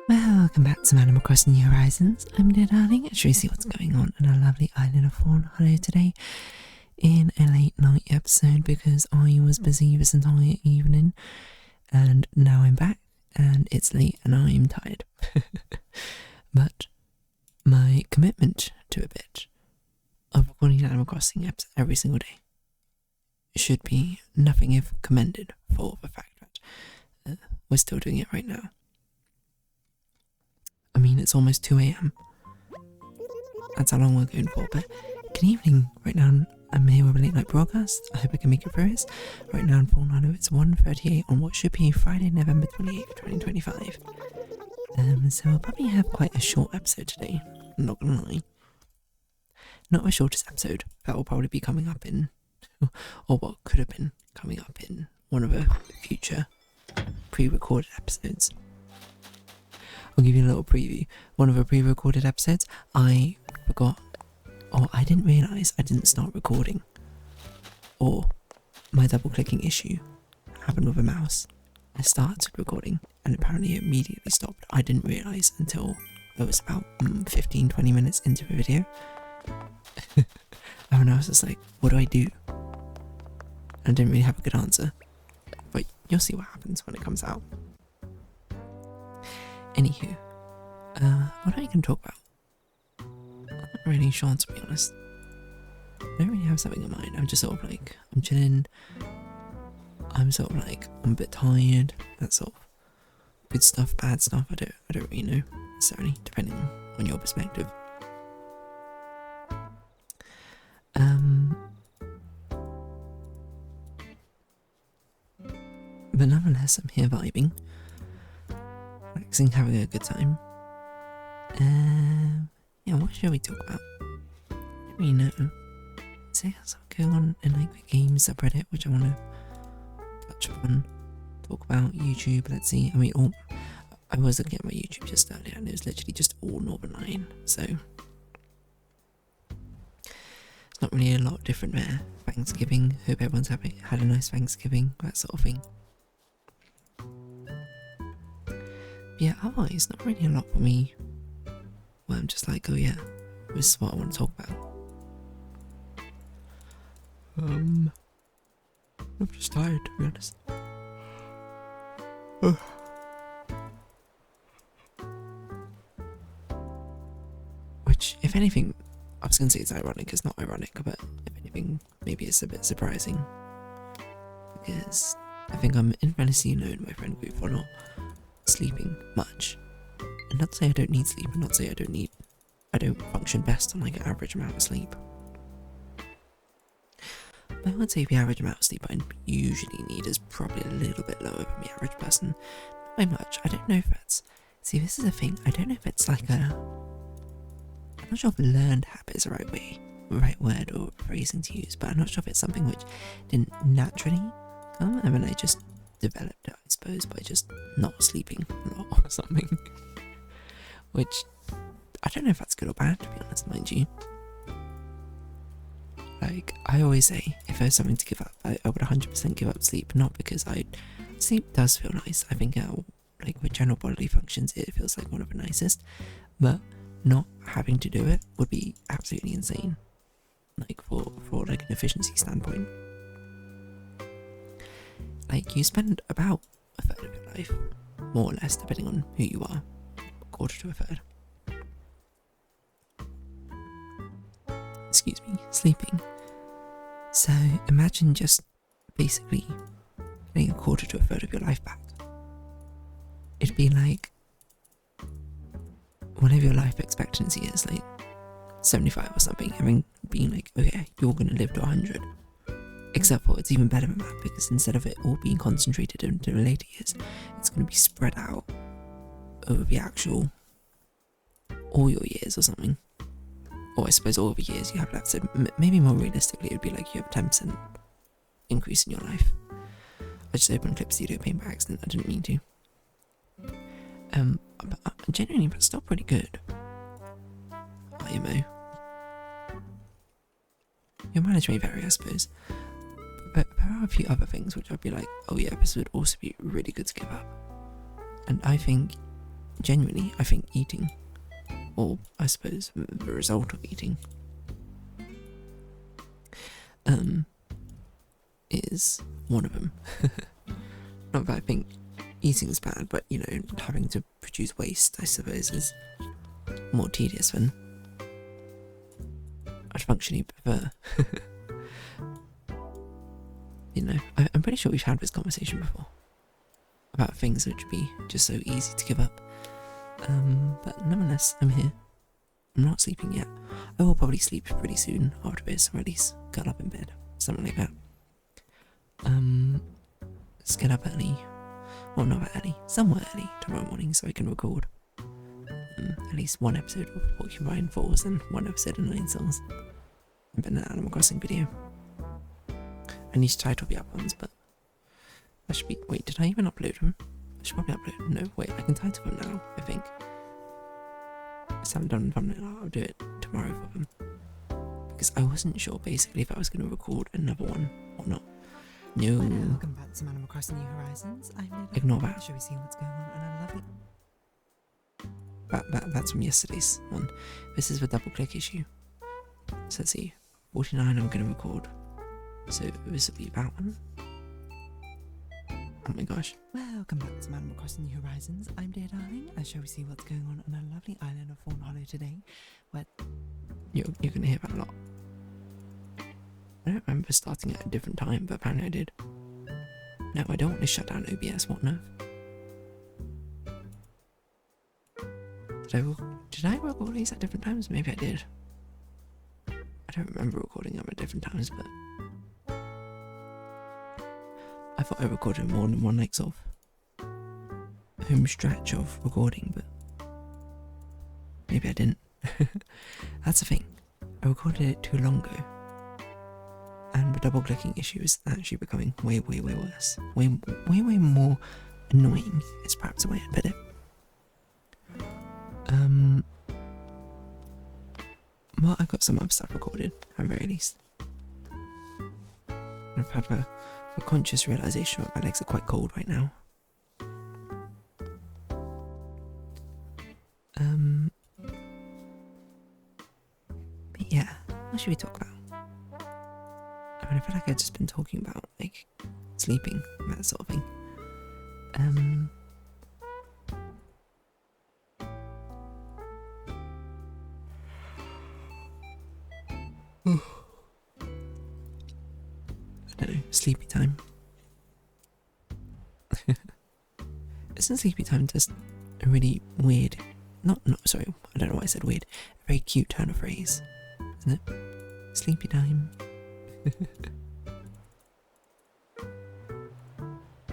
Welcome back to Animal Crossing New Horizons. I'm dear darling. Let's see what's going on in our lovely island of Fawnhallow today in a late night episode because I was busy this entire evening and now I'm back and it's late and I'm tired. But my commitment to a bit of recording Animal Crossing episodes every single day should be nothing if commended for the fact that we're still doing it right now. I mean, it's almost 2 AM. That's how long we're going for, but good evening. Right now, I'm here with a late night broadcast. I hope I can make it through this. Right now in Fawnhallow, it's 1:38 on what should be Friday, November 28th, 2025. So we'll probably have quite a short episode today, I'm not gonna lie. Not the shortest episode, that will probably be coming up in, or what could have been coming up in one of the future pre-recorded episodes. I'll give you a little preview. One of the pre-recorded episodes, I forgot, or I didn't realise I didn't start recording. Or my double-clicking issue happened with a mouse. I started recording and apparently it immediately stopped. I didn't realise until it was about 15-20 minutes into the video. And I was just like, what do I do? I didn't really have a good answer. But you'll see what happens when it comes out. Anywho, what are we going to talk about? I'm not really sure, to be honest. I don't really have something in mind. I'm just sort of like, I'm chilling. I'm sort of like, I'm a bit tired. That sort of good stuff, bad stuff. I don't really know necessarily, depending on your perspective. But nonetheless, I'm here vibing. Relaxing, having a good time. Yeah, what should we talk about? I don't really know. So yeah, something going on in like the games subreddit, which I want to touch on. Talk about YouTube, let's see. I mean, I was looking at my YouTube just earlier and it was literally just all Northern Line, so it's not really a lot different there. Thanksgiving, hope everyone's had a nice Thanksgiving, that sort of thing. Yeah, otherwise, not really a lot for me. Well, I'm just like, oh yeah, this is what I want to talk about. I'm just tired, to be honest. Which, if anything, I was going to say it's ironic, it's not ironic, but if anything, maybe it's a bit surprising. Because I think I'm infamously known in my friend group for not sleeping much. And not to say I don't need sleep, and not to say I don't function best on like an average amount of sleep. But I would say the average amount of sleep I usually need is probably a little bit lower than the average person. Not by much. I don't know if that's... See, this is a thing. I don't know if it's like a... I'm not sure if learned habit is the right word or phrasing to use, but I'm not sure if it's something which didn't naturally come, and then I just developed it, I suppose, by just not sleeping a lot or something. Which, I don't know if that's good or bad, to be honest, mind you. Like, I always say, if there's something to give up, I would 100% give up sleep, not because sleep does feel nice. I think, like, with general bodily functions, it feels like one of the nicest, but not having to do it would be absolutely insane. Like, for like, an efficiency standpoint. Like, you spend about a third of your life, more or less, depending on who you are, a quarter to a third, excuse me, sleeping. So imagine just basically getting a quarter to a third of your life back. It'd be like whatever your life expectancy is, like 75 or something, and then being like, okay, you're gonna live to 100. Except for it's even better than that, because instead of it all being concentrated into the later years, it's going to be spread out over the actual all your years or something. Or I suppose all the years you have left. So maybe more realistically, it would be like you have a 10% increase in your life. I just opened Clip Studio Paint by accident. I didn't mean to. But genuinely, that's still pretty good. IMO. Your mileage may vary, I suppose. But there are a few other things which I'd be like, oh yeah, this would also be really good to give up. And I think genuinely, I think eating, or I suppose the result of eating, is one of them. Not that I think eating's bad, but you know, having to produce waste, I suppose, is more tedious than I'd functionally prefer. You know, I'm pretty sure we've had this conversation before about things which would be just so easy to give up. But nonetheless, I'm here. I'm not sleeping yet. I will probably sleep pretty soon after this, or at least curl up in bed, something like that. Let's get up early. Well, not that early, somewhat early tomorrow morning, so I can record at least one episode of Porcupine Falls and one episode of Nine Souls. And then an Animal Crossing video. I need to title the other ones, but I should be. Wait, did I even upload them? I should probably upload them. No, wait, I can title them now, I think. I just haven't done thumbnail. I'll do it tomorrow for them. Because I wasn't sure basically if I was going to record another one or not. No. Welcome back to Animal Crossing New Horizons. Ignore that. Shall we see what's going on? And I love it. That's from yesterday's one. This is the double click issue. So let's see. 49 I'm going to record. So this will be that one. Oh my gosh. Welcome back to Animal Crossing New Horizons. I'm Dear Darling, and shall we see what's going on a lovely island of Fawnhallow today? Where You're going to hear that a lot. I don't remember starting at a different time, but apparently I did. No, I don't want to shut down OBS, what on earth? Did I record these at different times? Maybe I did. I don't remember recording them at different times, but I thought I recorded more than one like sort of home stretch of recording, but maybe I didn't. That's the thing. I recorded it too long ago. And the double clicking issue is actually becoming way worse. Way more annoying is perhaps the way I'd put it. Well, I've got some other stuff recorded, at the very least. I've had a conscious realisation that my legs are quite cold right now. But yeah, what should we talk about? I mean, I feel like I've just been talking about, like, sleeping and that sort of thing. I don't know, sleepy time. Isn't sleepy time just a really weird, sorry, I don't know why I said weird, a very cute turn of phrase, isn't it? Sleepy time.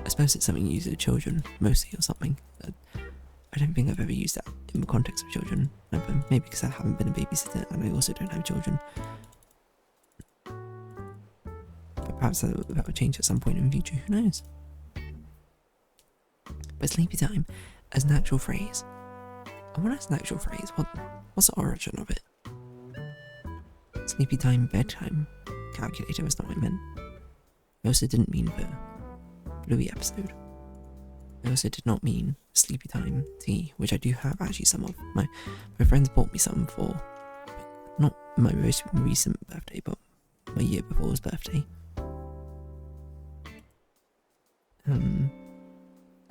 I suppose it's something you use with children, mostly, or something. I don't think I've ever used that in the context of children, maybe because I haven't been a babysitter and I also don't have children. But perhaps that will change at some point in the future, who knows? But sleepy time, as an actual phrase. And when I an actual phrase, what's the origin of it? Sleepy time, bedtime calculator was not what I meant. I also didn't mean the Bluey episode. I also did not mean sleepy time tea, which I do have actually some of. My friends bought me some for, not my most recent birthday, but my year before's birthday.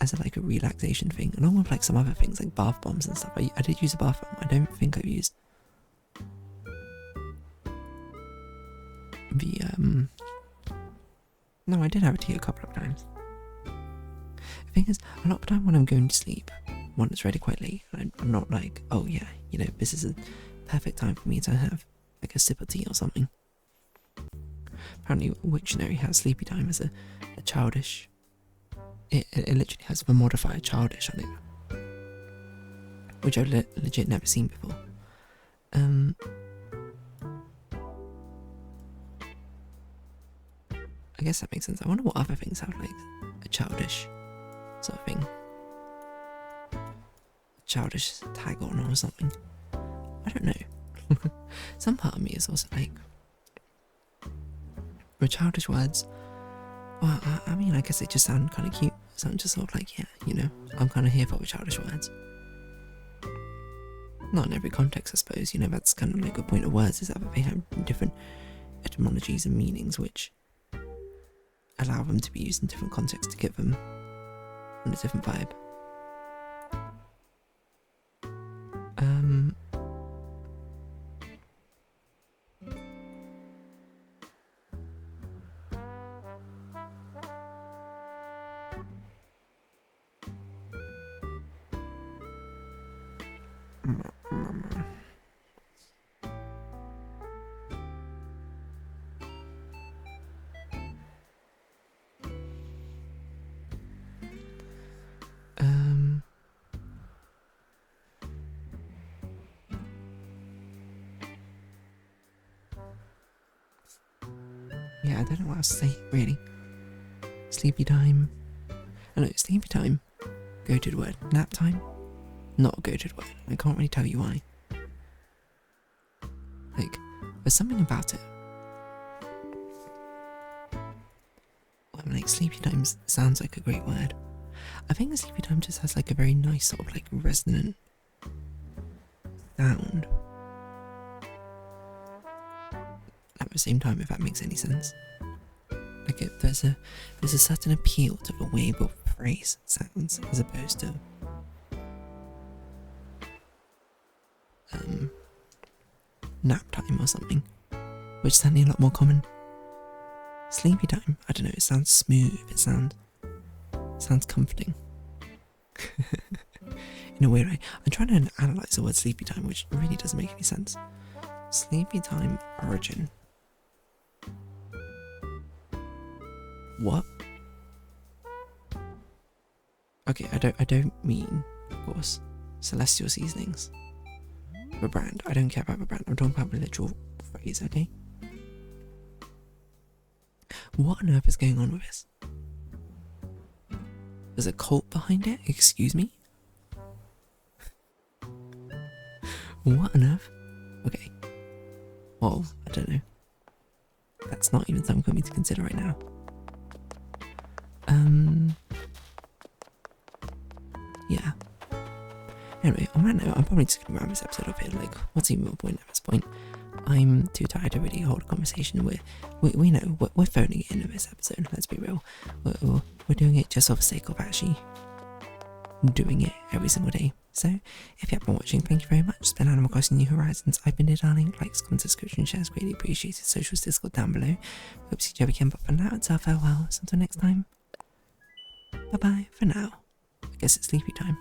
As like a relaxation thing, along with like some other things like bath bombs and stuff. I did use a bath bomb. I don't think I've used the no, I did have a tea a couple of times. The thing is, a lot of the time when I'm going to sleep, when it's already quite late, I'm not like, oh yeah, you know, this is a perfect time for me to have like a sip of tea or something. Apparently Wiktionary has sleepy time as a childish, it literally has the modifier childish on it, which I've legit never seen before. I guess that makes sense. I wonder what other things have like a childish sort of thing. A childish tag on or something. I don't know. Some part of me is also like, for childish words, well, I mean, I guess they just sound kind of cute. So I'm just sort of like, yeah, you know, I'm kind of here for the childish words. Not in every context, I suppose. You know, that's kind of like a point of words, is that they have different etymologies and meanings which allow them to be used in different contexts to give them a different vibe. Yeah, I don't know what else to say, really. Sleepy time. I know, sleepy time. Goated word. Nap time. Not a goated word. I can't really tell you why. Like, there's something about it. I'm like, sleepy time sounds like a great word. I think the sleepy time just has like a very nice sort of like resonant sound. At the same time, if that makes any sense. Like there's a certain appeal to the way the phrase sounds as opposed to nap time or something, which is certainly a lot more common. Sleepy time, I don't know, it sounds smooth, it sounds comforting. In a weird way. I'm trying to analyse the word sleepy time, which really doesn't make any sense. Sleepy time origin. What? Okay, I don't mean, of course, Celestial Seasonings. The brand. I don't care about the brand. I'm talking about the literal phrase, okay? What on earth is going on with this? There's a cult behind it? Excuse me? What on earth? Okay. Well, I don't know. That's not even something for me to consider right now. Yeah. Anyway, on that note, I'm probably just going to wrap this episode up here. Like, what's even the point at this point? I'm too tired to really hold a conversation. We know, we're phoning it in this episode, let's be real. We're doing it just for the sake of actually doing it every single day. So, if you have been watching, thank you very much. It's been Animal Crossing New Horizons. I've been there, darling. Likes, comments, subscription, shares, greatly appreciated. Socials, Discord down below. Hope to see you again, but for now, it's our farewell. So until next time, bye-bye for now. I guess it's sleepy time.